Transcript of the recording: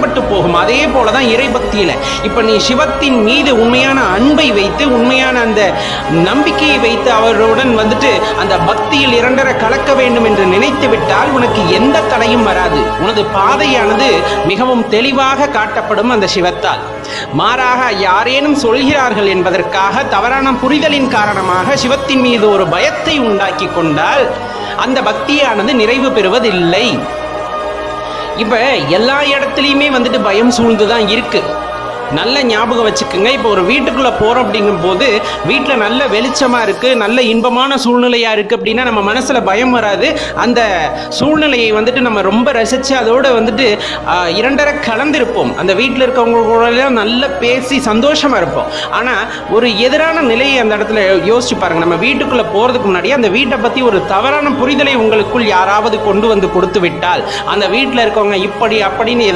தடைபட்டு போகும். அதே போலதான் இறை பக்தியில இப்ப நீ சிவத்தின் மீது உண்மையான அன்பை வைத்து, உண்மையான அந்த நம்பிக்கையை வைத்து அவருடன் வந்துட்டு அந்த பக்தியில் இரண்டரை கலக்க வேண்டும் என்று நினைத்து விட்டால் உனக்கு எந்த தடையும் வராது. உனது பாதையானது மிகவும் தெளிவாக காட்டப்படும் அந்த சிவத்தால். மாறாக யாரேனும் சொல்கிறார்கள் என்பதற்காக தவறான புரிதலின் காரணமாக சிவத்தின் மீது ஒரு பயத்தை உண்டாக்கி கொண்டால் அந்த பக்தியானது நிறைவு பெறுவதில்லை. இப்ப எல்லா இடத்துலையுமே வந்துட்டு பயம் சூழ்ந்துதான் இருக்கு. நல்ல ஞாபகம் வச்சுக்கோங்க. இப்போ ஒரு வீட்டுக்குள்ளே போகிறோம் அப்படிங்கும் போது வீட்டில் நல்ல வெளிச்சமாக இருக்குது, நல்ல இன்பமான சூழ்நிலையாக இருக்குது அப்படின்னா நம்ம மனசில் பயம் வராது. அந்த சூழ்நிலையை வந்துட்டு நம்ம ரொம்ப ரசித்து அதோடு வந்துட்டு இரண்டரை கலந்திருப்போம். அந்த வீட்டில் இருக்கவங்களோடலாம் நல்லா பேசி சந்தோஷமாக இருப்போம். ஆனால் ஒரு எதிரான நிலையை அந்த இடத்துல யோசிச்சு பாருங்கள். நம்ம வீட்டுக்குள்ளே போகிறதுக்கு முன்னாடி அந்த வீட்டை பற்றி ஒரு தவறான புரிதலை உங்களுக்குள் யாராவது கொண்டு வந்து கொடுத்து விட்டால் அந்த வீட்டில் இருக்கவங்க இப்படி அப்படின்னு